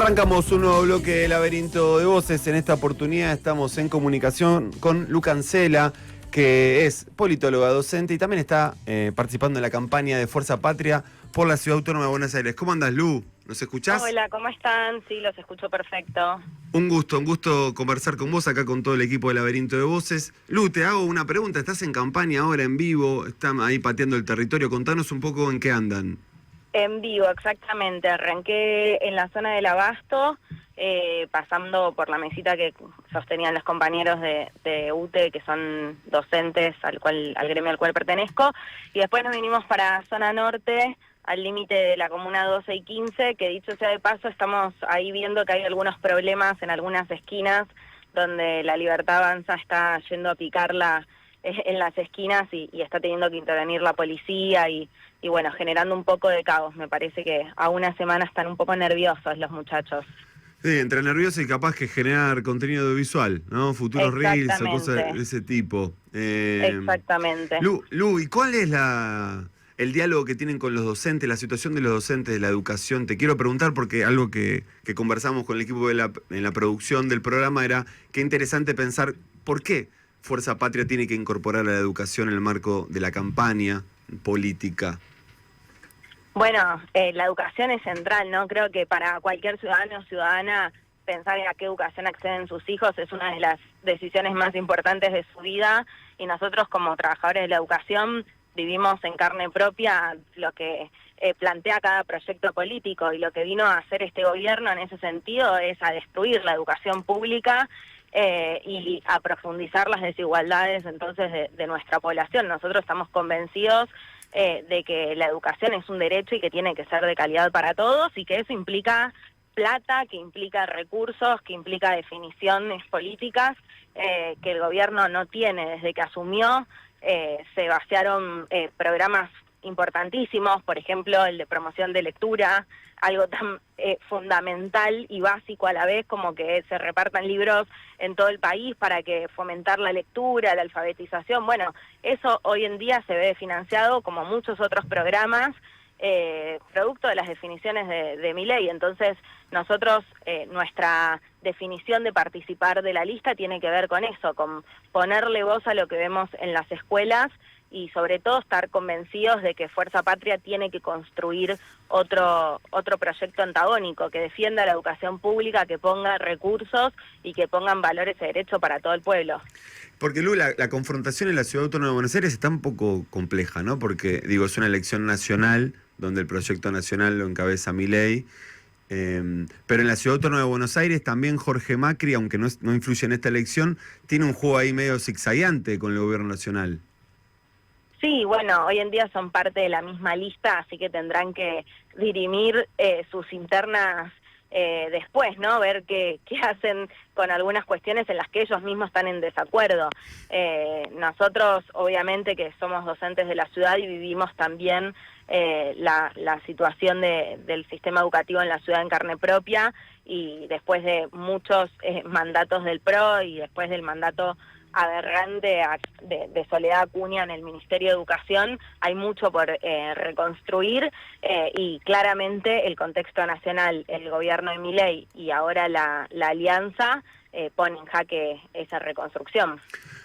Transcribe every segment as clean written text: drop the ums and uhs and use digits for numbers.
Arrancamos un nuevo bloque de Laberinto de Voces. En esta oportunidad estamos en comunicación con Lu Cancela, que es politóloga, docente y también está participando en la campaña de Fuerza Patria por la Ciudad Autónoma de Buenos Aires. ¿Cómo andas, Lu? ¿Nos escuchás? Hola, ¿cómo están? Sí, los escucho perfecto. Un gusto conversar con vos acá con todo el equipo de Laberinto de Voces. Lu, te hago una pregunta. Estás en campaña ahora en vivo, están ahí pateando el territorio. Contanos un poco en qué andan. En vivo, exactamente. Arranqué en la zona del Abasto, pasando por la mesita que sostenían los compañeros de UTE, que son docentes al gremio al cual pertenezco, y después nos vinimos para zona norte, al límite de la comuna 12 y 15, que dicho sea de paso, estamos ahí viendo que hay algunos problemas en algunas esquinas, donde la Libertad Avanza está yendo a picarla en las esquinas y está teniendo que intervenir la policía y bueno, generando un poco de caos. Me parece que a una semana están un poco nerviosos los muchachos. Sí, entre nervioso y capaz que generar contenido audiovisual, ¿no? Futuros reels o cosas de ese tipo. Exactamente. Lu, ¿y cuál es el diálogo que tienen con los docentes, la situación de los docentes de la educación? Te quiero preguntar porque algo que conversamos con el equipo en la producción del programa era qué interesante pensar por qué Fuerza Patria tiene que incorporar a la educación en el marco de la campaña política. Bueno, la educación es central, ¿no? Creo que para cualquier ciudadano o ciudadana pensar en a qué educación acceden sus hijos es una de las decisiones más importantes de su vida, y nosotros como trabajadores de la educación vivimos en carne propia lo que plantea cada proyecto político, y lo que vino a hacer este gobierno en ese sentido es a destruir la educación pública y a profundizar las desigualdades entonces de nuestra población. Nosotros estamos convencidos de que la educación es un derecho y que tiene que ser de calidad para todos, y que eso implica plata, que implica recursos, que implica definiciones políticas que el gobierno no tiene. Desde que asumió se vaciaron programas importantísimos, por ejemplo el de promoción de lectura, algo tan fundamental y básico a la vez como que se repartan libros en todo el país para que fomentar la lectura, la alfabetización. Bueno, eso hoy en día se ve financiado como muchos otros programas, producto de las definiciones de Milei. Entonces nosotros, nuestra definición de participar de la lista tiene que ver con eso, con ponerle voz a lo que vemos en las escuelas y sobre todo estar convencidos de que Fuerza Patria tiene que construir otro proyecto antagónico, que defienda la educación pública, que ponga recursos y que pongan valores de derecho para todo el pueblo. Porque, Lu, la confrontación en la Ciudad Autónoma de Buenos Aires está un poco compleja, ¿no? Porque, digo, es una elección nacional, donde el proyecto nacional lo encabeza Milei, pero en la Ciudad Autónoma de Buenos Aires también Jorge Macri, aunque no influye en esta elección, tiene un juego ahí medio zigzagueante con el gobierno nacional. Sí, bueno, hoy en día son parte de la misma lista, así que tendrán que dirimir sus internas después, ¿no? Ver qué hacen con algunas cuestiones en las que ellos mismos están en desacuerdo. Nosotros, obviamente, que somos docentes de la ciudad y vivimos también la situación del sistema educativo en la ciudad en carne propia, y después de muchos mandatos del PRO y después del mandato aberrante de Soledad Acuña en el Ministerio de Educación, hay mucho por reconstruir y claramente el contexto nacional, el gobierno de Milei y ahora la alianza pone en jaque esa reconstrucción.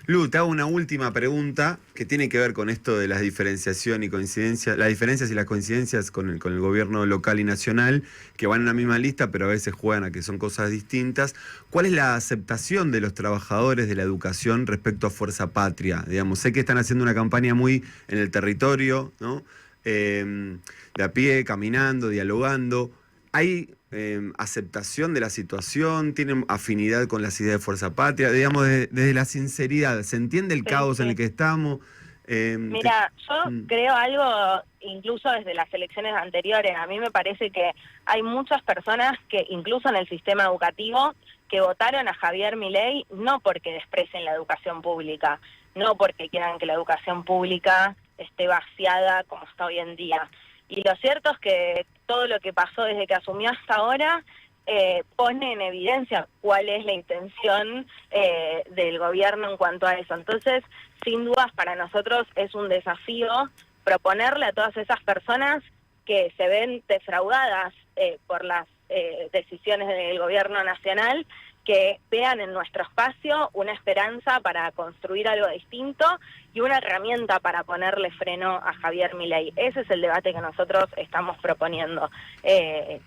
Lu, te hago una última pregunta que tiene que ver con esto de la diferenciación y coincidencia, las diferencias y las coincidencias con el gobierno local y nacional, que van en la misma lista, pero a veces juegan a que son cosas distintas. ¿Cuál es la aceptación de los trabajadores de la educación respecto a Fuerza Patria? Digamos, sé que están haciendo una campaña muy en el territorio, ¿no? De a pie, caminando, dialogando. ¿Hay aceptación de la situación? ¿Tienen afinidad con las ideas de Fuerza Patria? Digamos, desde la sinceridad, ¿se entiende el caos en el que estamos? Mira, yo creo algo, incluso desde las elecciones anteriores, a mí me parece que hay muchas personas que, incluso en el sistema educativo, que votaron a Javier Milei no porque desprecien la educación pública, no porque quieran que la educación pública esté vaciada como está hoy en día. Y lo cierto es que todo lo que pasó desde que asumió hasta ahora pone en evidencia cuál es la intención del gobierno en cuanto a eso. Entonces, sin dudas, para nosotros es un desafío proponerle a todas esas personas que se ven defraudadas por las decisiones del gobierno nacional que vean en nuestro espacio una esperanza para construir algo distinto y una herramienta para ponerle freno a Javier Milei. Ese es el debate que nosotros estamos proponiendo.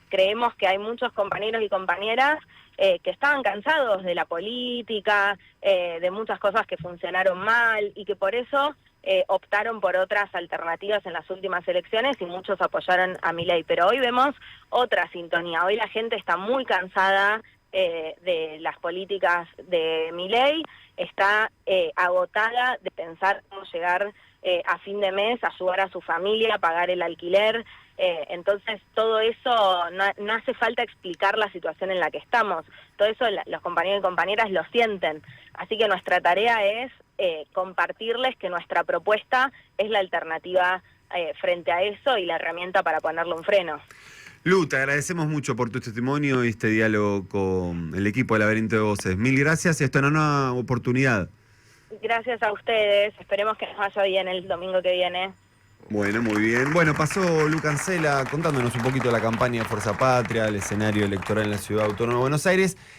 Creemos que hay muchos compañeros y compañeras que estaban cansados de la política, de muchas cosas que funcionaron mal y que por eso optaron por otras alternativas en las últimas elecciones y muchos apoyaron a Milei. Pero hoy vemos otra sintonía. Hoy la gente está muy cansada de las políticas de Milei, está agotada de pensar cómo llegar a fin de mes, ayudar a su familia, pagar el alquiler. Entonces todo eso, no hace falta explicar la situación en la que estamos. Todo eso los compañeros y compañeras lo sienten. Así que nuestra tarea es compartirles que nuestra propuesta es la alternativa frente a eso y la herramienta para ponerle un freno. Lu, te agradecemos mucho por tu testimonio y este diálogo con el equipo de Laberinto de Voces. Mil gracias y hasta en una oportunidad. Gracias a ustedes, esperemos que nos vaya bien el domingo que viene. Bueno, muy bien. Bueno, pasó Lu Cancela contándonos un poquito de la campaña de Fuerza Patria, el escenario electoral en la Ciudad Autónoma de Buenos Aires.